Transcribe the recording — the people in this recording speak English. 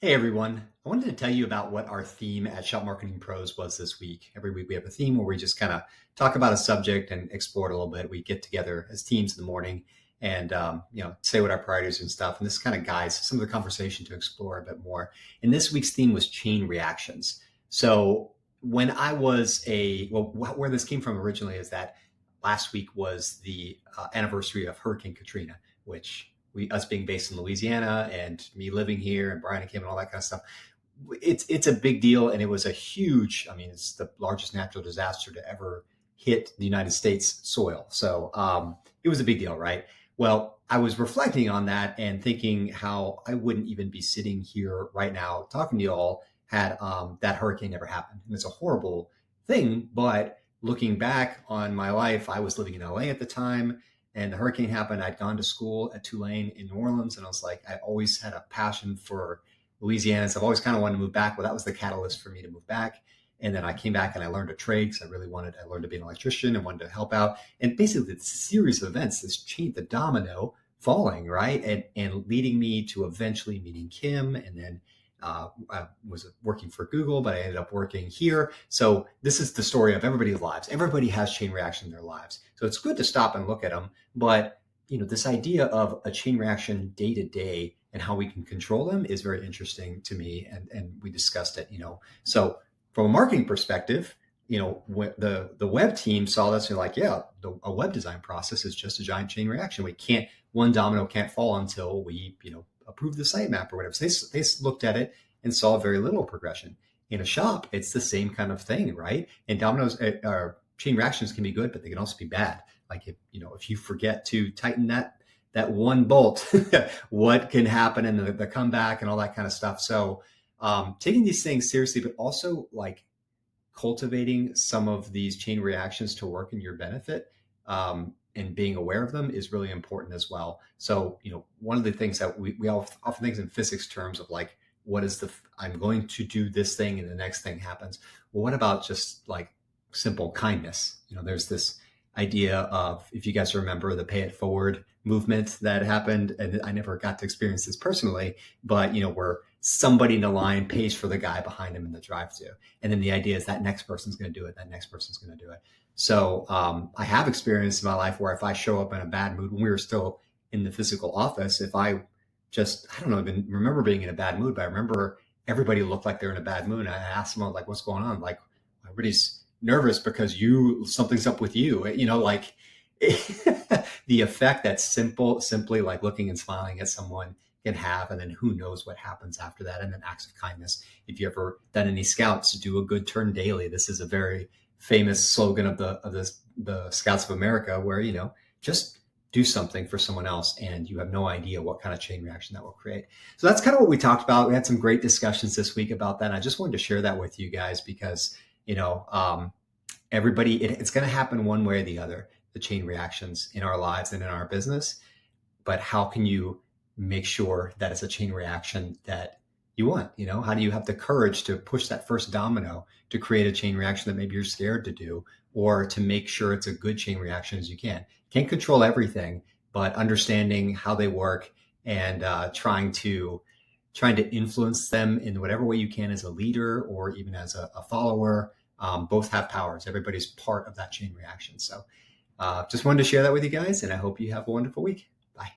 Hey everyone, I wanted to tell you about what our theme at Shop Marketing Pros was this week. Every week we have a theme where we just kind of talk about a subject and explore it a little bit. We get together as teams in the morning and say what our priorities and stuff. And this kind of guides some of the conversation to explore a bit more. And this week's theme was chain reactions. So when I was where this came from originally is that last week was the anniversary of Hurricane Katrina, which us being based in Louisiana and me living here and Brian and Kim and all that kind of stuff, it's a big deal. And it was a huge, I mean, it's the largest natural disaster to ever hit the United States soil. So it was a big deal, right? Well, I was reflecting on that and thinking how I wouldn't even be sitting here right now talking to you all had that hurricane never happened. And it's a horrible thing, but looking back on my life, I was living in LA at the time and the hurricane happened. I'd gone to school at Tulane in New Orleans, and I was like, I always had a passion for Louisiana. So I've always kind of wanted to move back. Well, that was the catalyst for me to move back. And then I came back and I learned a trade because I learned to be an electrician and wanted to help out. And basically, it's a series of events, this chain, the domino falling, right? And leading me to eventually meeting Kim. And then I was working for Google, but I ended up working here. So this is the story of everybody's lives. Everybody has chain reaction in their lives. So it's good to stop and look at them. But this idea of a chain reaction day to day and how we can control them is very interesting to me. And we discussed it. So from a marketing perspective, when the web team saw this, they're like, yeah, a web design process is just a giant chain reaction. One domino can't fall until we, approve the sitemap or whatever. So they looked at it and saw very little progression. In a shop, it's the same kind of thing, right? And dominoes chain reactions can be good, but they can also be bad. Like if you forget to tighten that one bolt, what can happen in the comeback and all that kind of stuff. So taking these things seriously, but also like cultivating some of these chain reactions to work in your benefit and being aware of them is really important as well. So, one of the things that we often think in physics terms of like, what is I'm going to do this thing and the next thing happens. Well, what about just like simple kindness? There's this idea of, if you guys remember the pay it forward movement that happened, and I never got to experience this personally, but where somebody in the line pays for the guy behind him in the drive-thru. And then the idea is that next person's going to do it. That next person's going to do it. So I have experienced in my life where if I show up in a bad mood when we were still in the physical office, if I don't know, even remember being in a bad mood, but I remember everybody looked like they're in a bad mood. And I asked them, like, what's going on? Like, everybody's nervous because something's up with you, like the effect that simply like looking and smiling at someone can have. And then who knows what happens after that. And then acts of kindness. If you ever done any scouts, do a good turn daily. This is a very famous slogan of the Scouts of America, where, just do something for someone else and you have no idea what kind of chain reaction that will create. So that's kind of what we talked about. We had some great discussions this week about that. And I just wanted to share that with you guys because, everybody, it's going to happen one way or the other, the chain reactions in our lives and in our business. But how can you make sure that it's a chain reaction that you want? How do you have the courage to push that first domino to create a chain reaction that maybe you're scared to do, or to make sure it's a good chain reaction as you can? Can't control everything, but understanding how they work and trying to influence them in whatever way you can as a leader or even as a follower. Both have powers. Everybody's part of that chain reaction. So just wanted to share that with you guys, and I hope you have a wonderful week.